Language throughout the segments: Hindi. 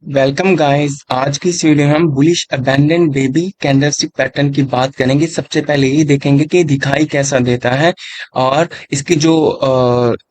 Welcome guys. आज की इस वीडियो में हम bullish abandon baby candlestick pattern की बात करेंगे। सबसे पहले ये देखेंगे कि दिखाई कैसा देता है और इसकी जो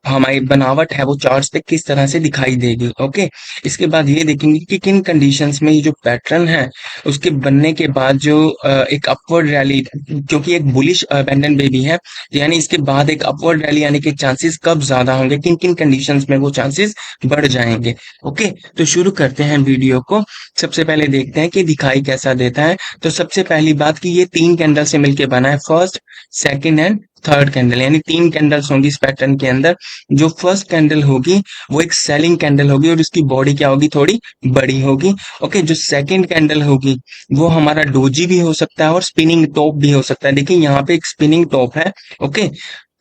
हमारी बनावट है वो चार्ट्स पे किस तरह से दिखाई देगी। ओके, इसके बाद ये देखेंगे कि किन कंडीशंस में ये जो पैटर्न है उसके बनने के बाद जो एक अपवर्ड रैली, क्योंकि एक बुलिश अबैंडन बेबी है यानी इसके बाद एक अपवर्ड रैली आने के चांसेस कब ज्यादा होंगे, किन किन कंडीशंस में वो चांसेस बढ़ जाएंगे। ओके, तो शुरू करते हैं वीडियो को। सबसे पहले देखते हैं कि दिखाई कैसा देता है। तो सबसे पहली बात कि ये तीन कैंडल से मिलके बना है, first, second and third candle, यानी तीन कैंडल्स होंगी इस पैटर्न के अंदर। जो फर्स्ट कैंडल होगी वो एक सेलिंग कैंडल होगी और उसकी बॉडी क्या होगी, थोड़ी बड़ी होगी। ओके, जो सेकंड कैंडल होगी वो हमारा डोजी भी हो सकता है और स्पिनिंग टॉप भी हो सकता है। देखिए यहाँ पे एक स्पिनिंग टॉप है। ओके,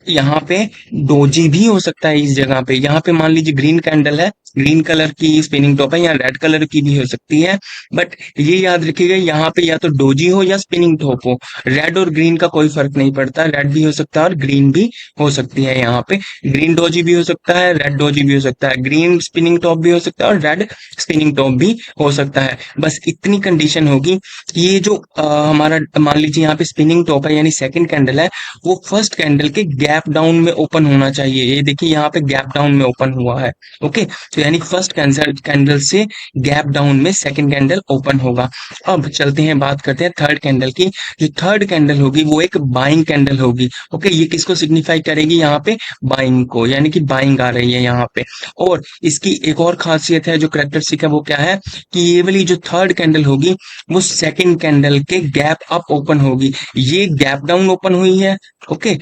यहाँ पे डोजी भी हो सकता है। इस जगह पे यहाँ पे मान लीजिए ग्रीन कैंडल है, ग्रीन कलर की स्पिनिंग टॉप है, या रेड कलर की भी हो सकती है। बट ये याद रखिएगा यहाँ पे या तो डोजी हो या स्पिनिंग टॉप हो, रेड और ग्रीन का कोई फर्क नहीं पड़ता। रेड भी हो सकता है और ग्रीन भी हो सकती है। यहाँ पे ग्रीन डोजी भी हो सकता है, रेड डोजी भी हो सकता है, ग्रीन स्पिनिंग टॉप भी हो सकता है और रेड स्पिनिंग टॉप भी हो सकता है। बस इतनी कंडीशन होगी कि ये जो हमारा मान लीजिए यहाँ पे स्पिनिंग टॉप है यानी सेकंड कैंडल है, वो फर्स्ट कैंडल के गैप डाउन में ओपन होना चाहिए। ये देखिए यहाँ पे गैप डाउन में ओपन हुआ है। ओके, तो यानी फर्स्ट कैंडल से गैप डाउन में सेकंड कैंडल ओपन होगा। अब चलते हैं, बात करते हैं थर्ड कैंडल की। जो थर्ड कैंडल होगी वो एक बाइंग कैंडल होगी। ओके, ये किसको सिग्निफाई करेगी, यहाँ पे बाइंग को, यानी कि बाइंग आ रही है यहाँ पे। और इसकी एक और खासियत है, जो करेक्टरिस्टिक है वो क्या है कि ये वाली जो थर्ड कैंडल होगी वो सेकंड कैंडल के गैप अप ओपन होगी। ये गैप डाउन ओपन हुई है। ओके,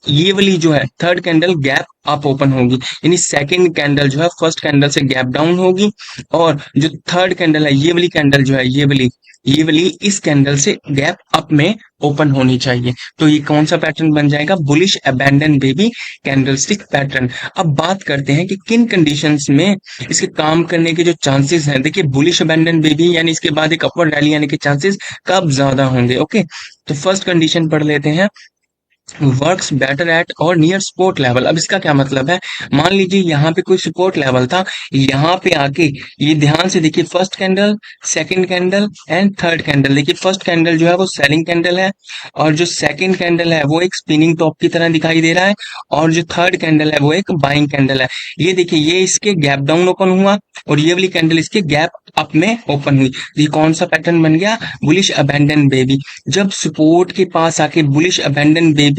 ये वाली जो है third candle gap up open होगी, यानी सेकंड कैंडल जो है फर्स्ट कैंडल से गैप डाउन होगी। और जो थर्ड कैंडल है, ये वाली कैंडल जो है, ये वाली इस कैंडल से गैप अप में ओपन होनी चाहिए। तो ये कौन सा पैटर्न बन जाएगा, bullish abandon baby candlestick pattern. अब बात करते हैं कि किन कंडीशंस में इसके काम करने के जो चांसेस हैं। देखिए बुलिश अबैंडन बेबी यानी इसके बाद एक अपवर्ड रैली आने के चांसेस कब ज्यादा होंगे। ओके, तो फर्स्ट कंडीशन पढ़ लेते हैं, वर्क्स बेटर एट और नियर सपोर्ट लेवल। अब इसका क्या मतलब है, मान लीजिए यहाँ पे कोई सपोर्ट लेवल था, यहाँ पे आके ये ध्यान से देखिए, first candle, second candle and third candle. देखिए फर्स्ट कैंडल जो है वो सेलिंग कैंडल है और जो सेकंड कैंडल है वो एक स्पिनिंग टॉप की तरह दिखाई दे रहा है और जो थर्ड कैंडल है वो एक बाइंग कैंडल है। ये देखिए ये इसके गैप डाउन ओपन हुआ और ये वाली कैंडल इसके गैप अप में ओपन हुई। ये कौन सा पैटर्न बन गया, बुलिश अबैंडन बेबी। जब सपोर्ट के पास आके bullish abandon baby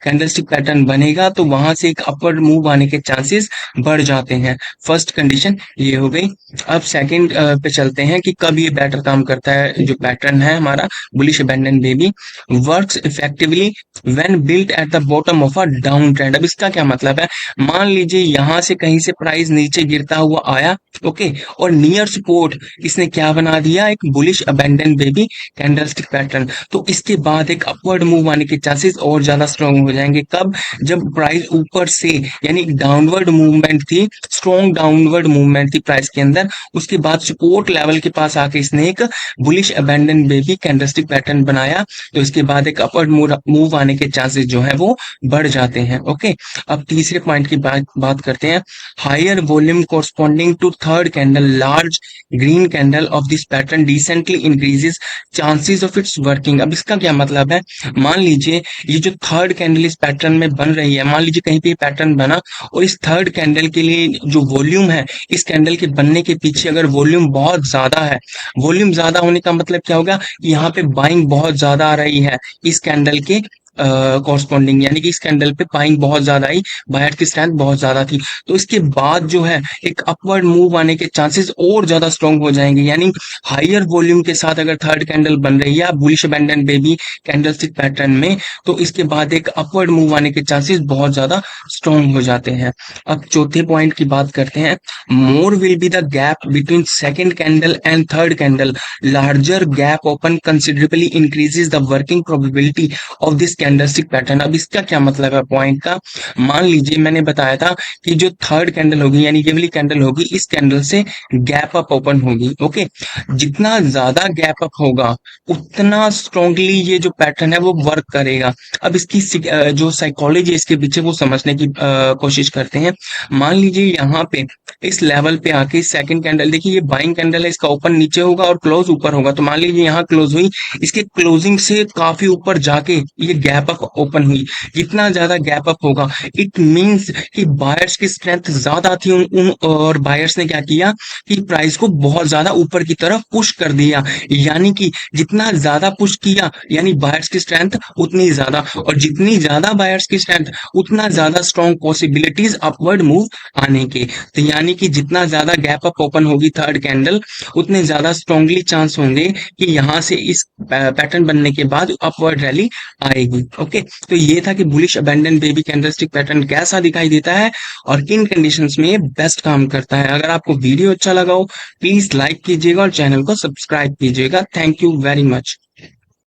candlestick pattern बनेगा तो वहां से एक अपवर्ड मूव आने के चांसेस बढ़ जाते हैं। फर्स्ट कंडीशन ये हो गई। अब सेकंड पे चलते हैं कि कब ये बेटर काम करता है। जो पैटर्न है हमारा bullish abandon baby, works effectively when built at the bottom of a down trend. अब इसका क्या मतलब है, मान लीजिए यहां से कहीं से प्राइस नीचे गिरता हुआ आया, ओके, और नियर सपोर्ट इसने क्या बना दिया, एक bullish abandon baby candlestick pattern. तो इसके बाद एक अपवर्ड मूव आने के चांसेस और ज्यादा स्ट्रॉन्ग हो जाएंगे। कब, जब प्राइस ऊपर से, यानी डाउनवर्ड मूवमेंट थी, स्ट्रॉन्ग डाउनवर्ड मूवमेंट थी प्राइस के अंदर, उसके बाद सपोर्ट लेवल के पास आके इसने एक bullish abandon baby candlestick pattern बनाया, तो इसके बाद एक अपवर्ड मूव आने के चांसेस जो है वो बढ़ जाते हैं। ओके, अब तीसरे पॉइंट की बात करते हैं, higher volume corresponding to third candle large green candle of this pattern decently increases chances of its working. अब इसका क्या मतलब है, मान लीजिए ये जो थर्ड कैंडल इस पैटर्न में बन रही है, मान लीजिए कहीं पे पैटर्न बना और इस थर्ड कैंडल के लिए जो वॉल्यूम है, इस कैंडल के बनने के पीछे अगर वॉल्यूम बहुत ज्यादा है, वॉल्यूम ज्यादा होने का मतलब क्या होगा, यहाँ पे बाइंग बहुत ज्यादा आ रही है इस कैंडल के कॉरस्पॉन्डिंग, यानी कि इस कैंडल पे बाइंग बहुत ज्यादा आई, बायर की स्ट्रेंथ बहुत ज्यादा थी, तो इसके बाद जो है एक अपवर्ड मूव आने के चांसेस और ज्यादा स्ट्रॉन्ग हो जाएंगे। यानी हायर वॉल्यूम के साथ अगर थर्ड कैंडल बन रही है bullish abandon baby candlestick pattern में, तो इसके बाद एक अपवर्ड मूव आने के चांसेस बहुत ज्यादा स्ट्रॉन्ग हो जाते हैं। अब चौथे पॉइंट की बात करते हैं, more will be the gap between second candle and third candle, larger gap open considerably increases the working probability of this candlestick pattern. अब इसका क्या मतलब है पॉइंट का? मान लीजिए मैंने बताया था कि जो थर्ड कैंडल होगी यानी ये वाली कैंडल होगी, इस कैंडल से गैप अप ओपन होगी। ओके, जितना ज्यादा गैप अप होगा उतना स्ट्रांगली ये जो पैटर्न है वो वर्क करेगा। अब इसकी जो साइकोलॉजी है इसके पीछे वो समझने की कोशिश करते हैं। मान लीजिए यहाँ पे इस लेवल पे आके सेकंड कैंडल, देखिए ये बाइंग कैंडल है, इसका ओपन नीचे होगा और क्लोज ऊपर होगा। तो मान लीजिए यहाँ क्लोज हुई, इसके क्लोजिंग से काफी ऊपर जाके ये गैप अप ओपन हुई। जितना ज्यादा गैप अप होगा इट मींस कि बायर्स की स्ट्रेंथ ज्यादा थी और बायर्स ने क्या किया कि प्राइस को बहुत ज्यादा ऊपर की तरफ पुश कर दिया। यानी कि जितना ज्यादा पुश किया यानी बायर्स की स्ट्रेंथ उतनी ज्यादा, और जितनी ज्यादा बायर्स की स्ट्रेंथ उतना ज्यादा स्ट्रॉन्ग पॉसिबिलिटीज अपवर्ड मूव आने के। तो यानी कि जितना ज्यादा गैप अप ओपन होगी थर्ड कैंडल उतने ज्यादा स्ट्रांगली चांस होंगे कि यहाँ से इस पैटर्न बनने के बाद अपवर्ड रैली आएगी। ओके, तो ये था कि bullish abandon baby candlestick pattern कैसा दिखाई देता है और किन कंडीशंस में ये बेस्ट काम करता है। अगर आपको वीडियो अच्छा लगा हो प्लीज लाइक कीजिएगा और चैनल को सब्सक्राइब कीजिएगा। Thank you very much.